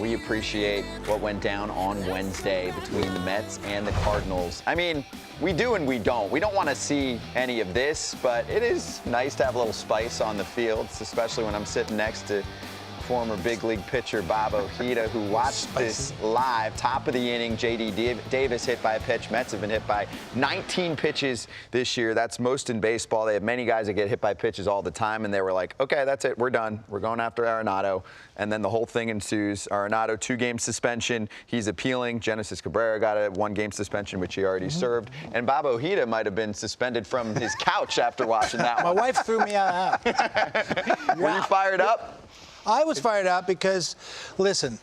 we appreciate what went down on Wednesday between the Mets and the Cardinals. I mean, we do and we don't. We don't want to see any of this, but it is nice to have a little spice on the field, especially when I'm sitting next to former big league pitcher Bob Ojeda, who watched this live. Top of the inning, J.D. Davis hit by a pitch. Mets have been hit by 19 pitches this year. That's most in baseball. They have many guys that get hit by pitches all the time, and they were like, okay, that's it. We're done. We're going after Arenado. And then the whole thing ensues. Arenado, 2-game suspension. He's appealing. Genesis Cabrera got a 1-game suspension, which he already served. And Bob Ojeda might have been suspended from his couch after watching that one. My wife threw me out. Were you fired up? I was fired up because, listen,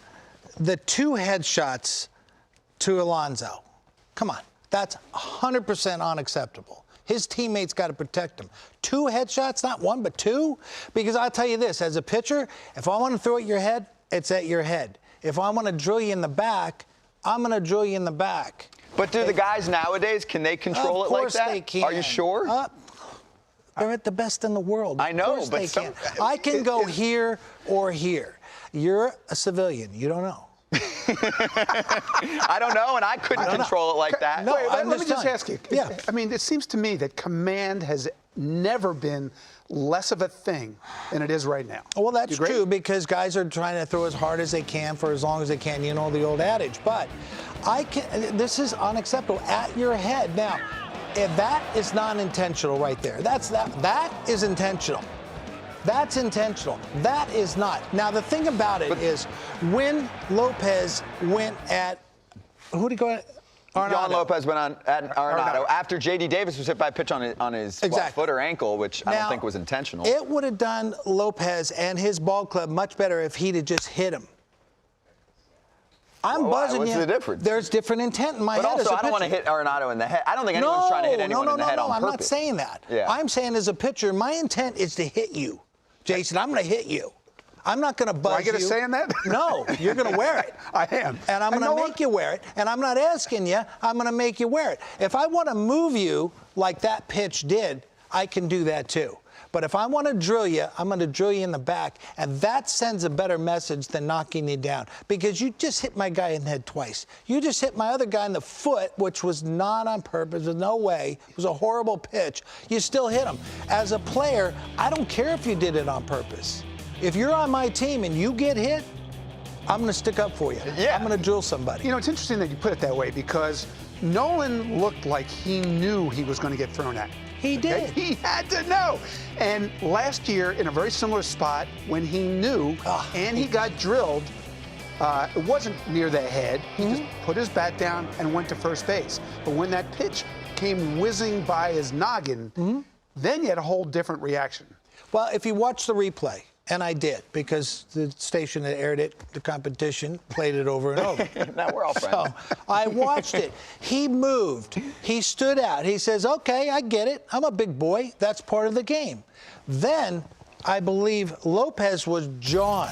the 2 headshots to Alonso, come on, that's 100% unacceptable. His teammates got to protect him. 2 headshots, not 1, but 2? Because I'll tell you this, as a pitcher, if I want to throw at your head, it's at your head. If I want to drill you in the back, I'm going to drill you in the back. But do the guys nowadays, can they control it like that? Of course they can. Are you sure? They're at the best in the world. I know, but they can. I can go here or here. You're a civilian. You don't know. I don't know, and I couldn't control it like that. No, let me just ask you. Yeah. I mean, it seems to me that command has never been less of a thing than it is right now. Well, that's true because guys are trying to throw as hard as they can for as long as they can. You know the old adage. But this is unacceptable. At your head. Now, if that is non-intentional right there. That is intentional. That's intentional. That is not. Now, the thing about it is when Lopez went at, who did he go at? Arenado. John Lopez went on at Arenado after J.D. Davis was hit by a pitch on his foot or ankle, which I don't think was intentional. It would have done Lopez and his ball club much better if he'd have just hit him. I'm buzzing you. What's the difference? There's different intent in my head. But also, I don't want to hit Arenado in the head. I don't think anyone's trying to hit anyone in the head on purpose. I'm not saying that. Yeah. I'm saying as a pitcher, my intent is to hit you. Jason, I'm going to hit you. I'm not going to buzz you. I get a say in that? No, you're going to wear it. I am. And I'm going to make you wear it. And I'm not asking you. I'm going to make you wear it. If I want to move you like that pitch did, I can do that too. But if I want to drill you, I'm going to drill you in the back. And that sends a better message than knocking you down. Because you just hit my guy in the head twice. You just hit my other guy in the foot, which was not on purpose. There's no way. It was a horrible pitch. You still hit him. As a player, I don't care if you did it on purpose. If you're on my team and you get hit, I'm going to stick up for you. Yeah. I'm going to drill somebody. You know, it's interesting that you put it that way because Nolan looked like he knew he was going to get thrown at. He did. He had to know. And last year, in a very similar spot, when he knew and he got drilled, it wasn't near the head. He just put his bat down and went to first base. But when that pitch came whizzing by his noggin, then you had a whole different reaction. Well, if you watch the replay, and I did, because the station that aired it, the competition, played it over and over. Now we're all friends. So I watched it. He moved. He stood out. He says, okay, I get it. I'm a big boy. That's part of the game. Then I believe Lopez was John.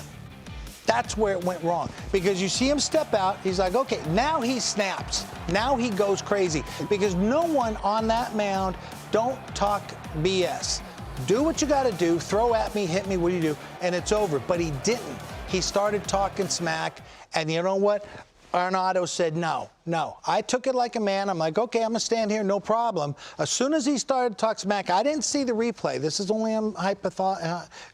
That's where it went wrong. Because you see him step out. He's like, okay, now he snaps. Now he goes crazy. Because no one on that mound, don't talk BS. Do what you got to do. Throw at me, hit me, what do you do? And it's over. But he didn't. He started talking smack. And you know what? Arenado said, no. I took it like a man. I'm like, okay, I'm going to stand here, no problem. As soon as he started to talk smack, I didn't see the replay. This is only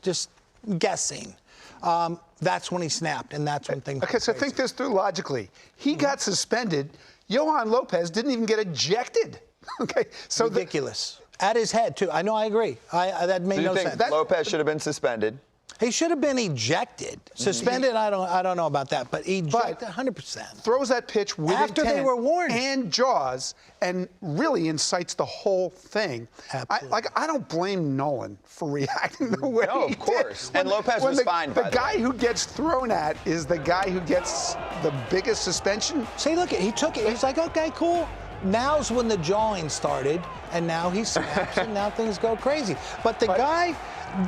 just guessing. That's when he snapped, and that's when things. Okay, so think this through logically. He got suspended. Johan Lopez didn't even get ejected. Okay, so ridiculous. At his head, too. I know, I agree. That made no sense. Lopez should have been suspended? He should have been ejected. Suspended, I don't know about that, but ejected 100%. Throws that pitch with after intent they were warned and jaws, and really incites the whole thing. I don't blame Nolan for reacting the way he of course. did. And Lopez was fine. The guy who gets thrown at is the guy who gets the biggest suspension. See, look, he took it. He's like, okay, cool. Now's when the jawing started, and now he snaps, and now things go crazy. But the guy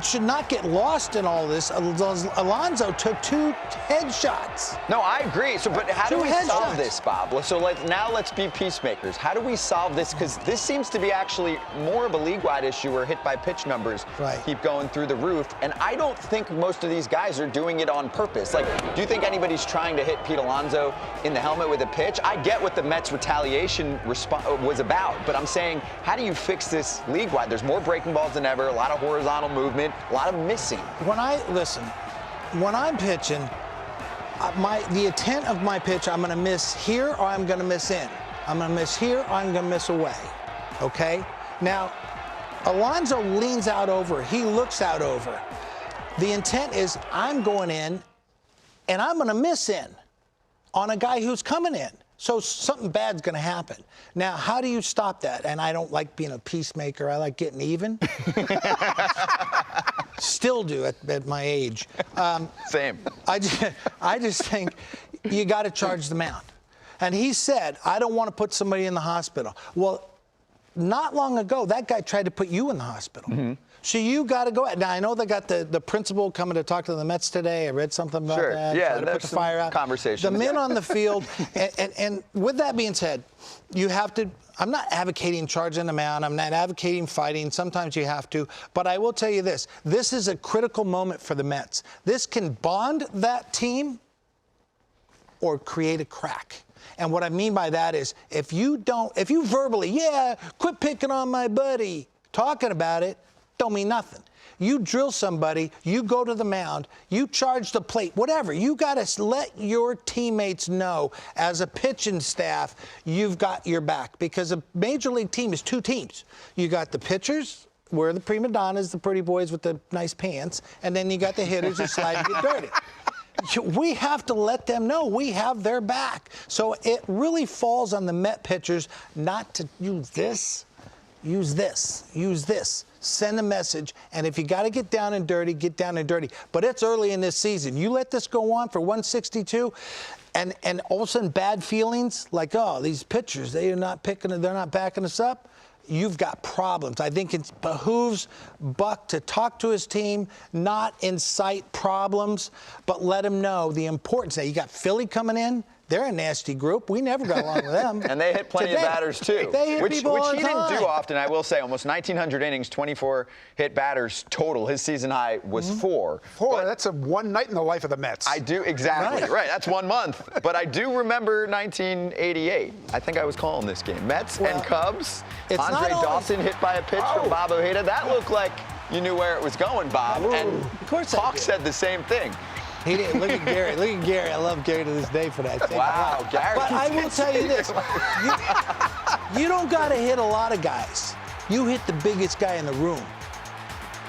should not get lost in all this. Alonso took 2 headshots. No, I agree. So, but how do 2 we headshots. solve this, Bob? So now let's be peacemakers. How do we solve this? Because this seems to be actually more of a league-wide issue where hit-by-pitch numbers keep going through the roof. And I don't think most of these guys are doing it on purpose. Like, do you think anybody's trying to hit Pete Alonso in the helmet with a pitch? I get what the Mets' retaliation was about, but I'm saying, how do you fix this league-wide? There's more breaking balls than ever, a lot of horizontal movement, a lot of missing. When I'm pitching, the intent of my pitch, I'm going to miss here or I'm going to miss in. I'm going to miss here or I'm going to miss away. Okay? Now, Alonso leans out over. He looks out over. The intent is I'm going in and I'm going to miss in on a guy who's coming in. So something bad's going to happen. Now, how do you stop that? And I don't like being a peacemaker. I like getting even. Still do at my age. Same. I just think you got to charge the mound. And he said, I don't want to put somebody in the hospital. Well, not long ago, that guy tried to put you in the hospital. Mm-hmm. So you got to go. Now, I know they got the principal coming to talk to the Mets today. I read something about that. Yeah, to put the fire out. Conversation. The men on the field. And with that being said, you have to. I'm not advocating charging the mound. I'm not advocating fighting. Sometimes you have to. But I will tell you this. This is a critical moment for the Mets. This can bond that team or create a crack. And what I mean by that is if you verbally, quit picking on my buddy, talking about it, don't mean nothing. You drill somebody, you go to the mound, you charge the plate, whatever. You got to let your teammates know as a pitching staff, you've got your back. Because a major league team is 2 teams. You got the pitchers, we're the prima donnas, the pretty boys with the nice pants, and then you got the hitters who slide and get dirty. We have to let them know we have their back. So it really falls on the Met pitchers not to use this. Send a message, and if you got to get down and dirty, get down and dirty. But it's early in this season. You let this go on for 162, and all of a sudden bad feelings like, oh, these pitchers, they're not backing us up. You've got problems. I think it behooves Buck to talk to his team, not incite problems, but let him know the importance. Now, you got Philly coming in. They're a nasty group. We never got along with them. And they hit plenty of batters, too. They hit people all the he time. didn't do often, I will say. Almost 1,900 innings, 24 hit batters total. His season high was 4. 4, that's a one night in the life of the Mets. I do, exactly. Right, that's 1 month. But I do remember 1988. I think I was calling this game. Mets and Cubs. Andre Dawson hit by a pitch from Bob Ojeda. That looked like you knew where it was going, Bob. And of course Hawk said the same thing. He didn't. Look at Gary. Look at Gary. I love Gary to this day for that. Wow, Gary. But I will tell you this. You don't got to hit a lot of guys. You hit the biggest guy in the room.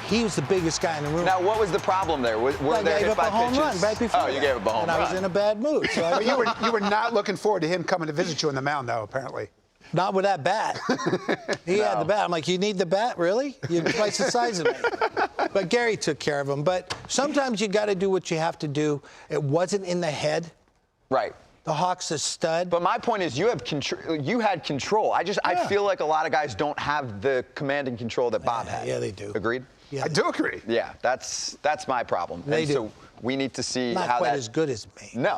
He was the biggest guy in the room. Now, what was the problem there? Were there hit by pitches? I gave up a home run right before. Oh, you gave up a home run. And I was in a bad mood. So you were not looking forward to him coming to visit you on the mound, though, apparently. Not with that bat. He had the bat. I'm like, you need the bat? Really? You're twice the size of me. But Gary took care of him. But sometimes you got to do what you have to do. It wasn't in the head. Right. The Hawk's a stud. But my point is, you had control. I feel like a lot of guys don't have the command and control that Bob had. Yeah, they do. Agreed? Yeah, I do agree. Yeah, that's my problem. They do. So we need to see Not how quite that. as good as me. No,